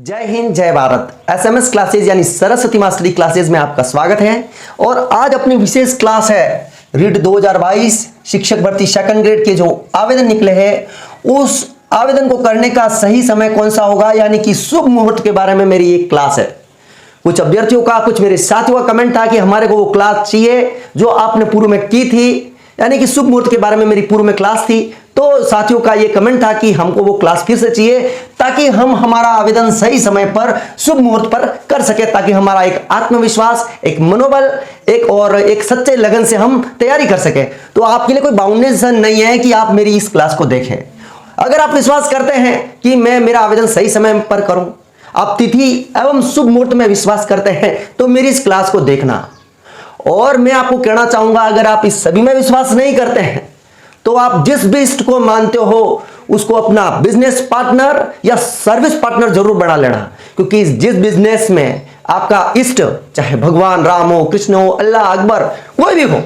जय हिंद जय Bharat. SMS classes यानी सरस्वती मास्टरी क्लासेज में आपका स्वागत है। और आज अपनी विशेष क्लास है रीट 2022 शिक्षक भर्ती सेकंड ग्रेड के जो आवेदन निकले हैं उस आवेदन को करने का सही समय कौन सा होगा, यानी कि शुभ मुहूर्त के बारे में मेरी एक क्लास है। कुछ अभ्यर्थियों का, कुछ मेरे साथियों का कमेंट था कि हमारे को वो क्लास चाहिए जो आपने पूर्व में की थी, यानी कि शुभ मुहूर्त के बारे में मेरी पूर्व में क्लास थी। तो साथियों का ये कमेंट था कि हमको वो क्लास फिर से चाहिए ताकि हम हमारा आवेदन सही समय पर शुभ मुहूर्त पर कर सके, ताकि हमारा एक आत्मविश्वास, एक मनोबल, एक सच्चे लगन से हम तैयारी कर सके। तो आपके लिए कोई बाउंडेशन नहीं है कि आप मेरी इस क्लास को देखें। अगर आप विश्वास करते हैं कि मैं मेरा आवेदन सही समय पर करूं, आप तिथि एवं शुभ मुहूर्त में विश्वास करते हैं, तो मेरी इस क्लास को देखना। और मैं आपको कहना चाहूंगा, अगर आप इस सभी में विश्वास नहीं करते हैं तो आप जिस भी इष्ट को मानते हो उसको अपना बिजनेस पार्टनर या सर्विस पार्टनर जरूर बना लेना। क्योंकि जिस बिजनेस में आपका इष्ट, चाहे भगवान राम हो, कृष्ण हो, अल्लाह, अकबर, कोई भी हो,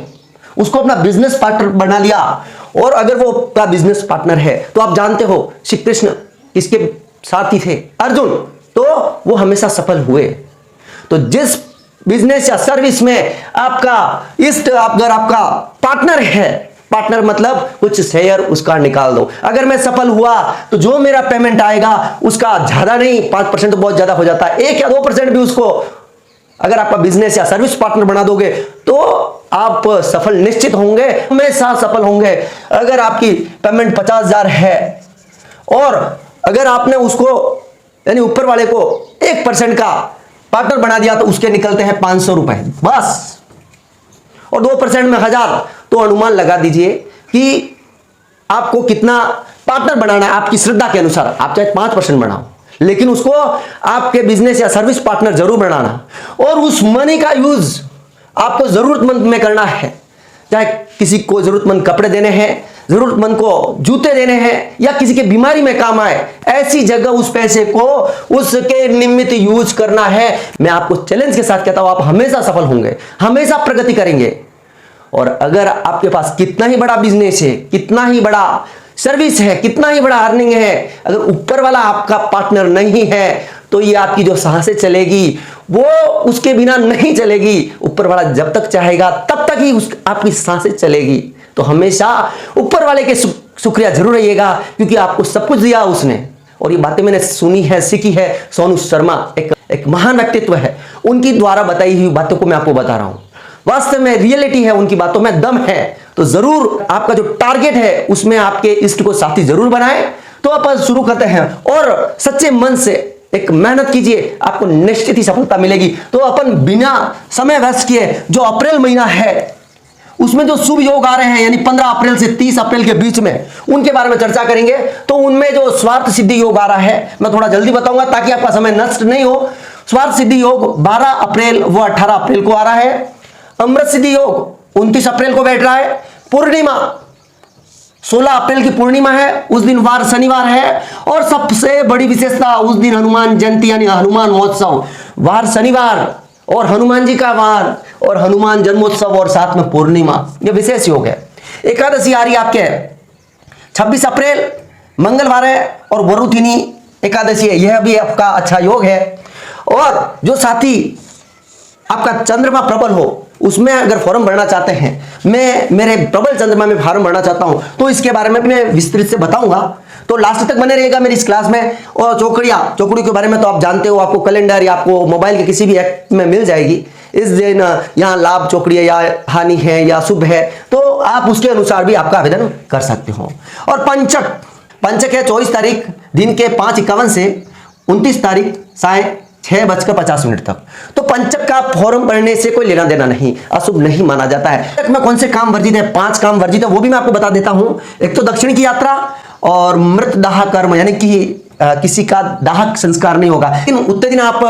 उसको अपना बिजनेस पार्टनर बना लिया, और अगर वो आपका बिजनेस पार्टनर है तो आप जानते हो श्री कृष्ण किसके साथी थे? अर्जुन। तो वो हमेशा सफल हुए। तो जिस बिजनेस या सर्विस में आपका इष्ट, अगर आपका पार्टनर है, पार्टनर मतलब कुछ शेयर उसका निकाल दो। अगर मैं सफल हुआ तो जो मेरा पेमेंट आएगा उसका ज्यादा नहीं, 5% तो बहुत ज्यादा हो जाता है, 1 या 2% भी उसको अगर आपका बिजनेस या सर्विस पार्टनर बना दोगे तो आप सफल निश्चित होंगे, हमेशा सफल होंगे। अगर आपकी पेमेंट 50,000 है और अगर आपने उसको यानी ऊपर वाले को 1% का पार्टनर बना दिया तो उसके निकलते हैं 500 रुपए बस, और 2% में 1000। तो अनुमान लगा दीजिए कि आपको कितना पार्टनर बनाना है आपकी श्रद्धा के अनुसार। आप चाहे 5% बनाओ, लेकिन उसको आपके बिजनेस या सर्विस पार्टनर जरूर बनाना। और उस मनी का यूज आपको जरूरतमंद में करना है, चाहे किसी को जरूरतमंद कपड़े देने हैं, जरूरतमंद को जूते देने हैं, या किसी के बीमारी में काम आए, ऐसी जगह उस पैसे को उसके निमित्त यूज करना है। मैं आपको चैलेंज के साथ कहता हूं, आप हमेशा सफल होंगे, हमेशा प्रगति करेंगे। और अगर आपके पास कितना ही बड़ा बिजनेस है, कितना ही बड़ा सर्विस है, कितना ही बड़ा अर्निंग है, अगर ऊपर वाला आपका पार्टनर नहीं है तो ये आपकी जो सांसें चलेगी वो उसके बिना नहीं चलेगी। ऊपर वाला जब तक चाहेगा तब तक ही आपकी सांसें चलेगी। तो हमेशा ऊपर वाले के शुक्रिया जरूर रहिएगा, क्योंकि आपको सब कुछ दिया उसने। और ये बातें मैंने सुनी है, सीखी है। सोनू शर्मा एक महान व्यक्तित्व है, उनकी द्वारा बताई हुई बातों को मैं आपको बता रहा हूं। वास्तव में रियलिटी है, उनकी बातों में दम है। तो जरूर आपका जो टारगेट है उसमें आपके इष्ट को साथी जरूर बनाएं। तो अपन शुरू करते हैं और सच्चे मन से एक मेहनत कीजिए, आपको निश्चित ही सफलता मिलेगी। तो अपन बिना समय वेस्ट किए जो अप्रैल महीना है उसमें जो शुभ योग आ रहे हैं, यानी 15 अप्रैल से 30 अप्रैल के बीच में, उनके बारे में चर्चा करेंगे। तो उनमें जो स्वार्थ सिद्धि योग आ रहा है मैं थोड़ा जल्दी बताऊंगा ताकि आपका समय नष्ट नहीं हो। स्वार्थ सिद्धि योग 12 अप्रैल व 18 अप्रैल को आ रहा है। अमृत सिद्धि योग 29 अप्रैल को बैठ रहा है। पूर्णिमा 16 अप्रैल की पूर्णिमा है, उस दिन वार शनिवार है। और सबसे बड़ी विशेषता, उस दिन हनुमान जयंती यानी हनुमान महोत्सव, वार शनिवार और हनुमान जी का वार और हनुमान जन्मोत्सव और साथ में पूर्णिमा, यह विशेष योग है। एकादशी आ रही है आपके 26 अप्रैल, मंगलवार है और वरुथिनी एकादशी है, यह भी आपका अच्छा योग है। और जो साथी आपका चंद्रमा प्रबल हो उसमें अगर फॉर्म भरना चाहते हैं, मैं मेरे प्रबल चंद्रमा में फॉर्म भरना चाहता हूं, तो इसके बारे में मैं विस्तृत से बताऊंगा। तो लास्ट तक बने रहिएगा मेरी इस क्लास में। और चौकड़ी के बारे में तो आप जानते हो, आपको कैलेंडर या आपको मोबाइल के किसी भी ऐप में मिल जाएगी। इस दिन यहाँ लाभ चौकड़ी है या हानि है या शुभ है, तो आप उसके अनुसार भी आपका आवेदन कर सकते हो। और पंचक है 24 तारीख दिन के 5:51 से 29 तारीख साय 6:50 तक। तो पंचक का फॉर्म भरने से कोई लेना देना नहीं, अशुभ नहीं माना जाता है। पंचक में कौन से काम वर्जित है? 5 काम वर्जित है, वो भी मैं आपको बता देता हूं। एक तो दक्षिण की यात्रा और मृत दाह कर्म, यानी कि किसी का दाह संस्कार नहीं होगा। लेकिन उतने दिन आप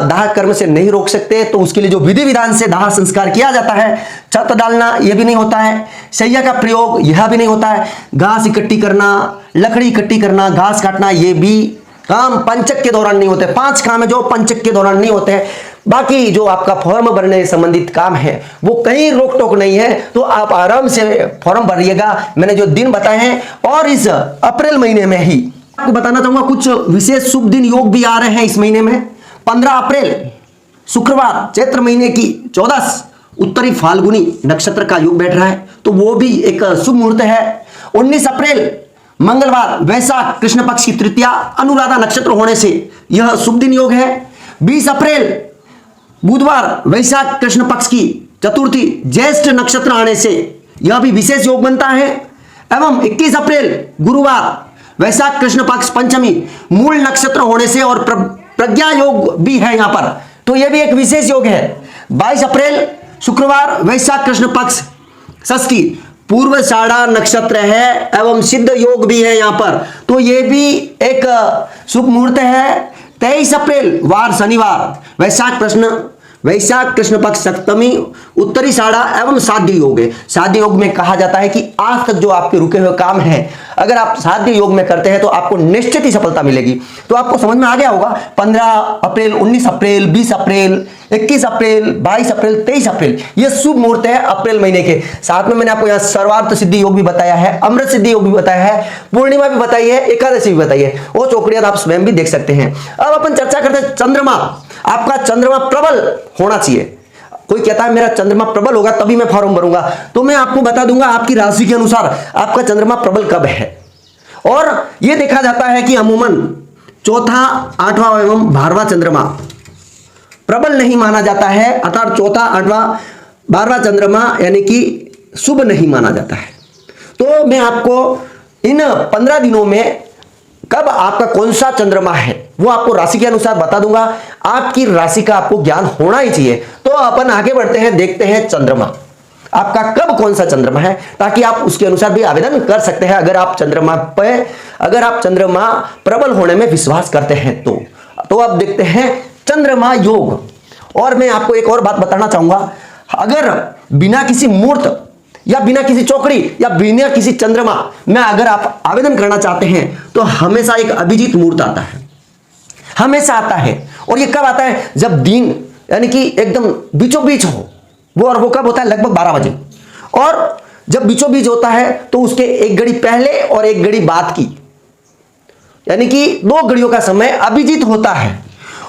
दाह कर्म से नहीं रोक सकते, तो उसके लिए जो विधि विधान से दाह संस्कार किया जाता है, छत डालना यह भी नहीं होता है, शैया का प्रयोग यह भी नहीं होता है, घास इकट्ठी करना, लकड़ी इकट्ठी करना, घास काटना, ये भी काम पंचक के दौरान नहीं होते। 5 काम है जो पंचक के दौरान नहीं होते हैं। बाकी जो आपका फॉर्म भरने संबंधित काम है वो कहीं रोक टोक नहीं है, तो आप आराम से फॉर्म भरिएगा। मैंने जो दिन बताए हैं, और इस अप्रैल महीने में ही आपको बताना चाहूंगा कुछ विशेष शुभ दिन योग भी आ रहे हैं इस महीने में। 15 अप्रैल शुक्रवार चैत्र महीने की 14 उत्तरी फाल्गुनी नक्षत्र का योग बैठ रहा है, तो वो भी एक शुभ मुहूर्त है। 19 अप्रैल मंगलवार वैशाख कृष्ण पक्ष की तृतीया अनुराधा नक्षत्र होने से यह शुभ दिन योग है। 20 अप्रैल बुधवार वैशाख कृष्ण पक्ष की चतुर्थी ज्येष्ठ नक्षत्र आने से यह भी विशेष योग बनता है। एवं 21 अप्रैल गुरुवार वैशाख कृष्ण पक्ष पंचमी मूल नक्षत्र होने से और प्रज्ञा योग भी है यहां पर, तो यह भी एक विशेष योग है। 22 अप्रैल शुक्रवार वैशाख कृष्ण पक्ष षष्ठी पूर्वाषाढ़ा नक्षत्र है एवं सिद्ध योग भी है यहां पर, तो यह भी एक शुभ मुहूर्त है। 23 अप्रैल वार शनिवार वैशाख कृष्ण पक्ष सप्तमी उत्तरी साढ़ा एवं साध्य योग है। साध्य योग में कहा जाता है कि आज तक जो आपके रुके हुए काम हैं, अगर आप साध्य योग में करते हैं तो आपको निश्चित ही सफलता मिलेगी। तो आपको समझ में आ गया होगा 15 अप्रैल 19 अप्रैल 20 अप्रैल 21 अप्रैल 22 अप्रैल 23 अप्रैल ये शुभ मुहूर्त है अप्रैल महीने के। साथ में मैंने आपको यहाँ सर्वार्थ सिद्धि योग भी बताया है, अमृत सिद्धि योग भी बताया है, पूर्णिमा भी बताई है, एकादशी भी बताई है, वो चौकड़ियां आप स्वयं भी देख सकते हैं। अब अपन चर्चा करते हैं चंद्रमा। आपका चंद्रमा प्रबल होना चाहिए। कोई कहता है मेरा चंद्रमा प्रबल होगा तभी मैं फॉर्म भरूंगा, तो मैं आपको बता दूंगा आपकी राशि के अनुसार आपका चंद्रमा प्रबल कब है। और यह देखा जाता है कि अमूमन चौथा 8वां एवं 12वां चंद्रमा प्रबल नहीं माना जाता है, अर्थात चौथा 8वां 12वां चंद्रमा यानी कि शुभ नहीं माना जाता है। तो मैं आपको इन 15 दिनों में कब आपका कौन सा चंद्रमा है वो आपको राशि के अनुसार बता दूंगा। आपकी राशि का आपको ज्ञान होना ही चाहिए। तो अपन आगे बढ़ते हैं, देखते हैं चंद्रमा आपका कब कौन सा चंद्रमा है, ताकि आप उसके अनुसार भी आवेदन कर सकते हैं अगर आप चंद्रमा प्रबल होने में विश्वास करते हैं तो अब देखते हैं चंद्रमा योग। और मैं आपको एक और बात बताना चाहूंगा, अगर बिना किसी मूर्त या बिना किसी चौकड़ी या बिना किसी चंद्रमा में अगर आप आवेदन करना चाहते हैं तो हमेशा एक अभिजीत मुहूर्त आता है, हमेशा आता है। और ये कब आता है, जब दिन यानी कि एकदम बीचों बीच हो वो, और वो कब होता है लगभग 12 बजे। और जब बीचों बीच होता है तो उसके एक घड़ी पहले और एक घड़ी बाद की यानी कि 2 घड़ियों का समय अभिजीत होता है।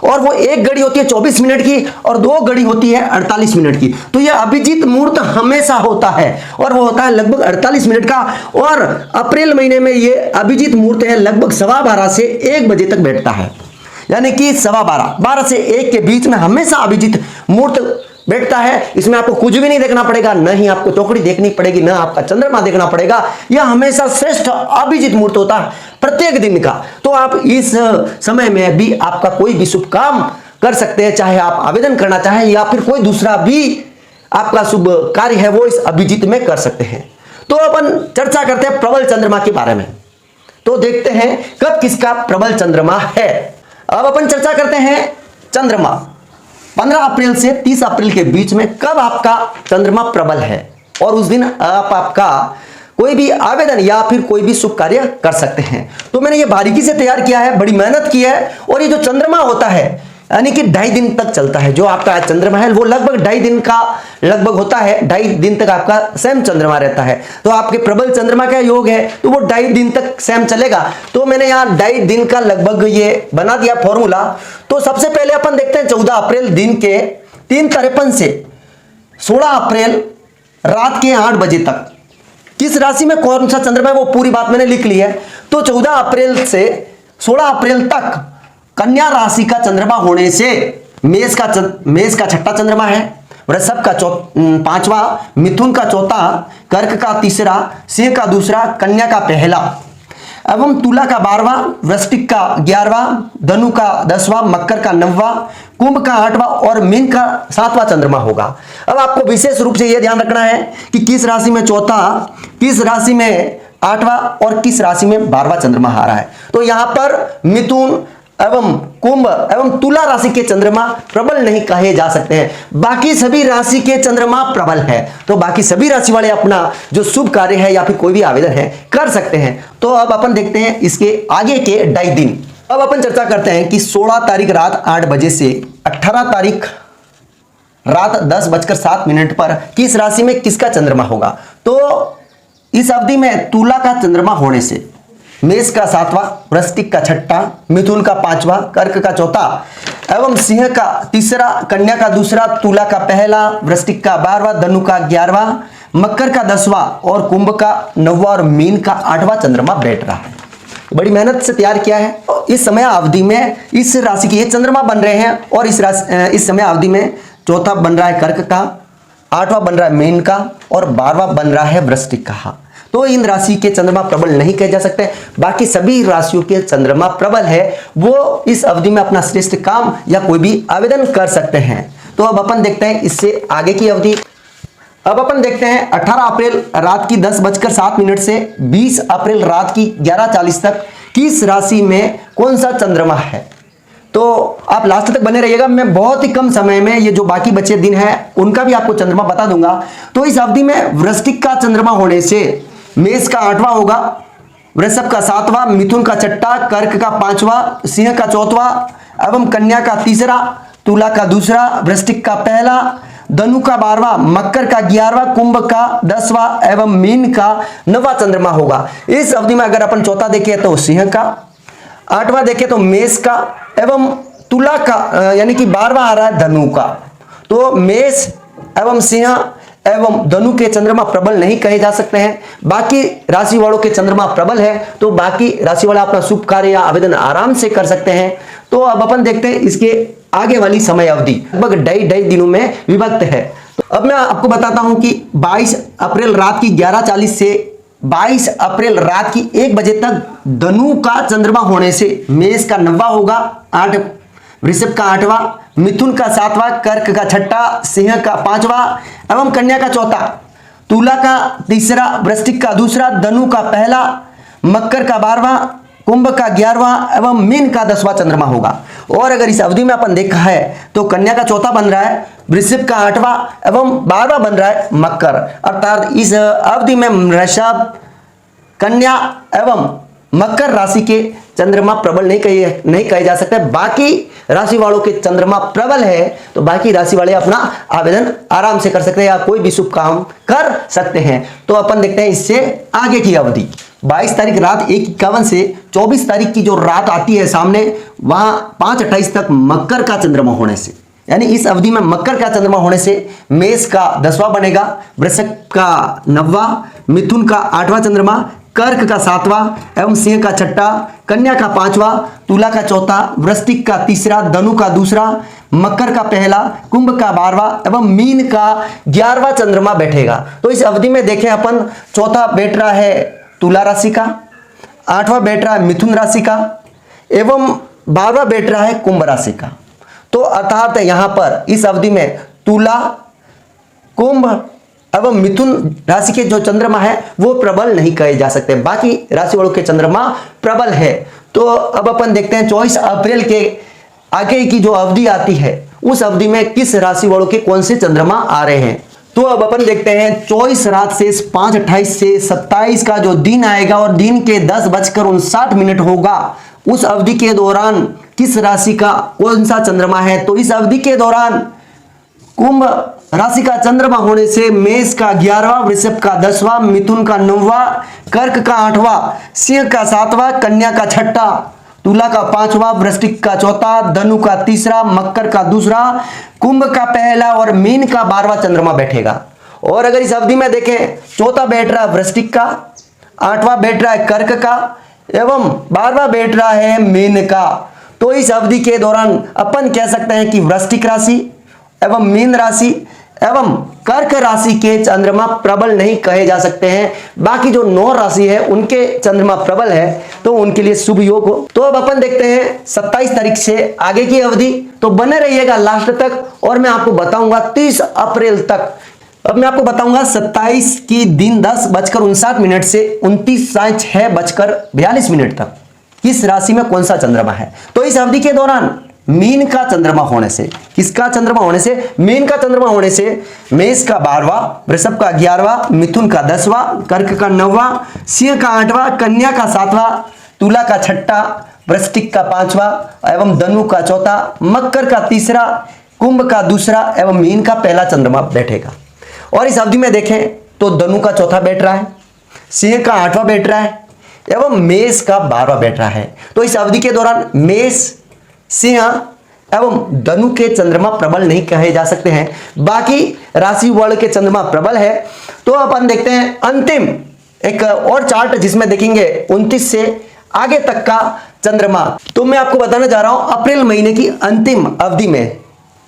और वो एक घड़ी होती है 24 मिनट की और 2 घड़ी होती है 48 मिनट की। तो यह अभिजीत मुहूर्त हमेशा होता है और वो होता है लगभग 48 मिनट का। और अप्रैल महीने में ये अभिजीत मुहूर्त है लगभग 12:15 से 1 बजे तक बैठता है, यानी कि 12:15 से 1 के बीच में हमेशा अभिजीत मुहूर्त बैठता है। इसमें आपको कुछ भी नहीं देखना पड़ेगा, न ही आपको चौकड़ी देखनी पड़ेगी, न आपका चंद्रमा देखना पड़ेगा। यह हमेशा श्रेष्ठ अभिजीत मुहूर्त होता है प्रत्येक दिन का। तो आप इस समय में भी आपका कोई भी शुभ काम कर सकते हैं, चाहे आप आवेदन करना चाहें या फिर कोई दूसरा भी आपका शुभ कार्य है वो इस अभिजीत में कर सकते हैं। तो अपन चर्चा करते हैं प्रबल चंद्रमा के बारे में। तो देखते हैं कब किसका प्रबल चंद्रमा है। अब अपन चर्चा करते हैं चंद्रमा 15 अप्रैल से 30 अप्रैल के बीच में कब आपका चंद्रमा प्रबल है, और उस दिन आपका कोई भी आवेदन या फिर कोई भी शुभ कार्य कर सकते हैं। तो मैंने ये बारीकी से तैयार किया है, बड़ी मेहनत की है। और ये जो चंद्रमा होता है यानी कि 2.5 दिन तक चलता है, जो आपका चंद्रमा है वो लगभग 2.5 दिन का लगभग होता है, 2.5 दिन तक आपका सेम चंद्रमा रहता है। तो आपके प्रबल चंद्रमा का योग है तो वो 2.5 दिन तक सेम चलेगा। तो मैंने यहाँ 2.5 दिन का लगभग ये बना दिया फॉर्मूला। तो सबसे पहले अपन देखते हैं 14 अप्रैल दिन के 3:53 से 16 अप्रैल रात के 8 बजे तक किस राशि में कौन सा चंद्रमा है वो पूरी बात मैंने लिख ली है। तो 14 अप्रैल से 16 अप्रैल तक कन्या राशि का चंद्रमा होने से मेष का छठा चंद्रमा है, वृषभ का 5वां, मिथुन का 4था, कर्क का 3रा, सिंह का 2रा, कन्या का 1ला एवं तुला का 12वां, वृश्चिक का 11वां, धनु का 10वां, मकर का 9वां, कुंभ का 8वां और मीन का 7वां चंद्रमा होगा। अब आपको विशेष रूप से यह ध्यान रखना है कि किस राशि में 4था, किस राशि में 8वां और किस राशि में 12वां चंद्रमा आ रहा है। तो यहां पर मिथुन एवं कुंभ एवं तुला राशि के चंद्रमा प्रबल नहीं कहे जा सकते हैं। बाकी सभी राशि के चंद्रमा प्रबल है। तो बाकी सभी राशि वाले अपना जो शुभ कार्य है या फिर कोई भी आवेदन है कर सकते हैं। तो अब अपन देखते हैं इसके आगे के 2.5 दिन। अब अपन चर्चा करते हैं कि 16 तारीख रात 8 बजे से 18 तारीख रात 10:07 पर किस राशि में किसका चंद्रमा होगा। तो इस अवधि में तुला का चंद्रमा होने से मेष का सातवां, वृश्चिक का छठा, मिथुन का पांचवा, कर्क का चौथा एवं सिंह का तीसरा, कन्या का दूसरा, तुला का पहला, वृश्चिक का 12वां, धनु का 11वां, मकर का 10वां और कुंभ का 9वां और मीन का 8वां चंद्रमा बैठ रहा है। बड़ी मेहनत से तैयार किया है। इस समय अवधि में इस राशि के ये चंद्रमा बन रहे हैं और इस समय अवधि में चौथा बन रहा है कर्क का, 8वां बन रहा है मीन का और 12वां बन रहा है वृश्चिक का। तो इन राशि के चंद्रमा प्रबल नहीं कहे जा सकते, बाकी सभी राशियों के चंद्रमा प्रबल है, वो इस अवधि में अपना श्रेष्ठ काम या कोई भी आवेदन कर सकते हैं। तो अब अपन देखते हैं इससे आगे की अवधि। अब अपन देखते हैं 18 अप्रैल रात की 10:07 से 20 अप्रैल रात की 11:40 तक किस राशि में कौन सा चंद्रमा है। तो आप लास्ट तक बने रहिएगा, मैं बहुत ही कम समय में ये जो बाकी बचे दिन हैं उनका भी आपको चंद्रमा बता दूंगा। तो इस अवधि में वृश्चिक का चंद्रमा होने से मेष का 8वां होगा, वृषभ का 7वां, मिथुन का 6ठा, कर्क का 5वां, सिंह का 4वां एवं कन्या का 3रा, तुला का 2रा, वृश्चिक का 1ला, धनु का 12वां, मकर का 11वां, कुंभ का 10वां एवं मीन का 9वां चंद्रमा होगा। इस अवधि में अगर अपन चौथा देखें तो सिंह का, 8वां देखें तो मेष का एवं तुला का यानी कि 12वां आ रहा है धनु का। तो मेष एवं सिंह एवं धनु के चंद्रमा प्रबल नहीं कहे जा सकते हैं, बाकी राशि वालों के चंद्रमा प्रबल है, तो बाकी राशि वाला अपना शुभ कार्य या आवेदन आराम से कर सकते हैं। तो अब अपन देखते हैं इसके आगे वाली समय अवधि लगभग 2.5 दिनों में विभक्त है। तो अब मैं आपको बताता हूं कि 22 अप्रैल रात की 11:40 से 22 अप्रैल रात की 1 बजे तक धनु का चंद्रमा होने से मेष का 9वां होगा, 8, वृषभ का 8वां, मिथुन का 7वां, कर्क का 6ठा, सिंह का 5वां एवं कन्या का 4था, तुला का 3रा, वृश्चिक का 2रा, धनु का 1ला, मकर का 12वां, कुंभ का 11वां एवं मीन का 10वां चंद्रमा होगा। और अगर इस अवधि में अपन देखा है तो कन्या का 4था बन रहा है, वृश्चिक का 8वां एवं 12वां बन रहा है मकर, अर्थात इस अवधि में वृषभ, कन्या एवं मकर राशि के चंद्रमा प्रबल नहीं कहे जा सकते, बाकी राशि वालों के चंद्रमा प्रबल है, तो बाकी राशि वाले अपना आवेदन आराम से कर सकते हैं या कोई भी शुभ काम कर सकते हैं। तो अपन देखते हैं इससे आगे की अवधि। 22 तारीख रात 1:51 से 24 तारीख की जो रात आती है सामने, वहां 5:28 तक मकर का चंद्रमा होने से, यानी इस अवधि में मकर का चंद्रमा होने से मेष का 10वां बनेगा, वृषभ का 9वां, मिथुन का 8वां चंद्रमा, कर्क का 7वां एवं सिंह का 6ठा, कन्या का 5वां, तुला का 4था, वृश्चिक का 3रा, धनु का 2रा, मकर का 1ला, कुंभ का 12वां एवं मीन का 11वां चंद्रमा बैठेगा। तो इस अवधि में देखें अपन, चौथा बैठ रहा है तुला राशि का, 8वां बैठ रहा है मिथुन राशि का एवं 12वां बैठ रहा है कुंभ राशि का। तो अर्थात यहां पर इस अवधि में तुला, कुंभ एवं मिथुन राशि के जो चंद्रमा है वो प्रबल नहीं कहे जा सकते, बाकी राशि वालों के चंद्रमा प्रबल है। तो अब अपन देखते हैं 24 अप्रैल के आगे की जो अवधि आती है उस अवधि में किस राशि वालों के कौन से चंद्रमा आ रहे हैं। तो अब अपन देखते हैं 24 रात से 5:28 से 27 का जो दिन आएगा और दिन के 10:59 होगा, उस अवधि के दौरान किस राशि का कौन सा चंद्रमा है। तो इस अवधि के दौरान कुंभ राशि का चंद्रमा होने से मेष का 11वां, वृषभ का 10वां, मिथुन का 9वां, कर्क का 8वां, सिंह का 7वां, कन्या का 6ठा, तुला का 5वां, वृश्चिक का 4था, धनु का 3रा, मकर का 2रा, कुंभ का 1ला और मीन का 12वां चंद्रमा बैठेगा। और अगर इस अवधि में देखें, चौथा बैठ रहा है वृश्चिक का, 8वां बैठ रहा है कर्क का एवं 12वां बैठ रहा है मीन का। तो इस अवधि के दौरान अपन कह सकते हैं कि वृश्चिक राशि एवं मीन राशि एवं कर्क राशि के चंद्रमा प्रबल नहीं कहे जा सकते हैं, बाकी जो 9 राशि है उनके चंद्रमा प्रबल है, तो उनके लिए शुभ योग हो। तो अब अपन देखते हैं 27 तारीख से आगे की अवधि। तो बने रहिएगा लास्ट तक और मैं आपको बताऊंगा 30 अप्रैल तक। अब मैं आपको बताऊंगा 27 की दिन 10:59 से 29 सायं 6:42 तक किस राशि में कौन सा चंद्रमा है। तो इस अवधि के दौरान मीन का चंद्रमा होने से, किसका चंद्रमा होने से, मीन का चंद्रमा होने से मेष का 12वां, वृषभ का 11वां, मिथुन का 10वां, कर्क का 9वां, सिंह का 8वां, कन्या का 7वां, तुला का 6ठा, वृश्चिक का 5वां एवं धनु का 4था, मकर का 3रा, कुंभ का 2रा एवं मीन का 1ला चंद्रमा बैठेगा। और इस अवधि में देखें तो धनु का 4था बैठ रहा है, सिंह का 8वां बैठ रहा है, एवं मेष का 12वां बैठ रहा है। तो इस अवधि के दौरान मेष, सिंह एवं धनु के चंद्रमा प्रबल नहीं कहे जा सकते हैं, बाकी राशि वर्ण के चंद्रमा प्रबल है। तो अपन देखते हैं अंतिम एक और चार्ट जिसमें देखेंगे 29 से आगे तक का चंद्रमा। तो मैं आपको बताने जा रहा हूं अप्रैल महीने की अंतिम अवधि में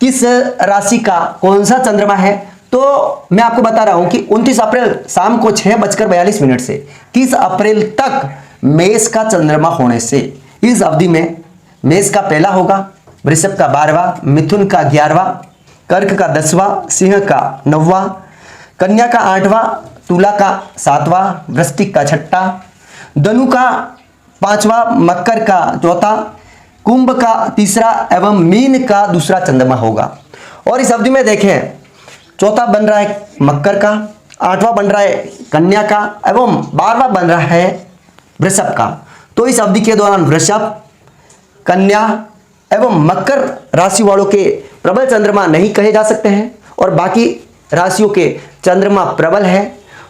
किस राशि का कौन सा चंद्रमा है। तो मैं आपको बता रहा हूं कि 29 अप्रैल शाम को 6:42 से 30 अप्रैल तक मेष का चंद्रमा होने से इस अवधि में मेष का पहला होगा, वृषभ का 12वां, मिथुन का 11वां, कर्क का 10वां, सिंह का 9वां, कन्या का 8वां, तुला का 7वां, वृश्चिक का 6ठा, धनु का 5वां, मकर का 4था, कुंभ का 3रा एवं मीन का 2रा चंद्रमा होगा। और इस अवधि में देखें 4था बन रहा है मकर का, 8वां बन रहा है कन्या का एवं 12वां बन रहा है वृषभ का। तो इस अवधि के दौरान वृषभ, कन्या एवं मकर राशि वालों के प्रबल चंद्रमा नहीं कहे जा सकते हैं और बाकी राशियों के चंद्रमा प्रबल है।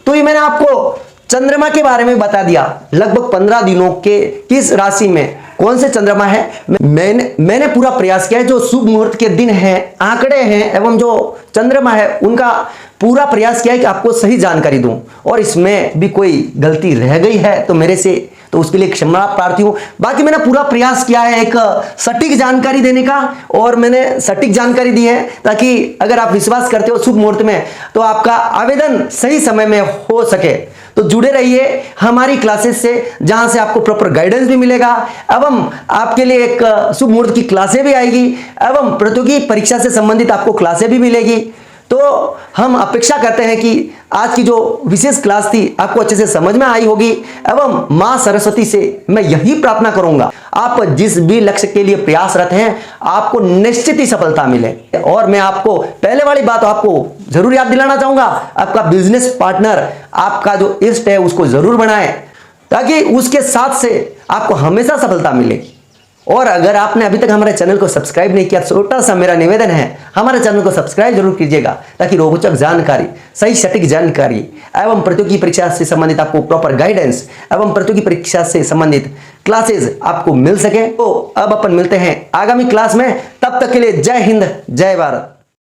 तो ये मैंने आपको चंद्रमा के बारे में बता दिया, लगभग 15 दिनों के किस राशि में कौन से चंद्रमा है। मैंने पूरा प्रयास किया है, जो शुभ मुहूर्त के दिन हैं, आंकड़े हैं एवं जो चंद्रमा है उनका पूरा प्रयास किया है कि आपको सही जानकारी दूं। और इसमें भी कोई गलती रह गई है तो मेरे से तो उसके लिए क्षमा प्रार्थी हूं। बाकी मैंने पूरा प्रयास किया है एक सटीक जानकारी देने का, और मैंने सटीक जानकारी दी है ताकि अगर आप विश्वास करते हो शुभ मुहूर्त में तो आपका आवेदन सही समय में हो सके। तो जुड़े रहिए हमारी क्लासेस से, जहां से आपको प्रॉपर गाइडेंस भी मिलेगा एवं आपके लिए एक शुभ मुहूर्त की क्लासें भी आएगी एवं प्रतियोगी परीक्षा से संबंधित आपको क्लासें भी मिलेगी। तो हम अपेक्षा करते हैं कि आज की जो विशेष क्लास थी आपको अच्छे से समझ में आई होगी एवं मां सरस्वती से मैं यही प्रार्थना करूंगा, आप जिस भी लक्ष्य के लिए प्रयासरत हैं आपको निश्चित ही सफलता मिले। और मैं आपको पहले वाली बात आपको जरूर याद दिलाना चाहूंगा, आपका बिजनेस पार्टनर, आपका जो इष्ट है उसको जरूर बनाएं ताकि उसके साथ से आपको हमेशा सफलता मिले। और अगर आपने अभी तक हमारे चैनल को सब्सक्राइब नहीं किया, छोटा सा मेरा निवेदन है हमारे चैनल को सब्सक्राइब जरूर कीजिएगा ताकि रोचक जानकारी, सही सटीक जानकारी एवं प्रतियोगी परीक्षा से संबंधित आपको प्रॉपर गाइडेंस एवं प्रतियोगी परीक्षा से संबंधित क्लासेस आपको मिल सके। तो अब अपन मिलते हैं आगामी क्लास में, तब तक के लिए जय हिंद, जय भारत।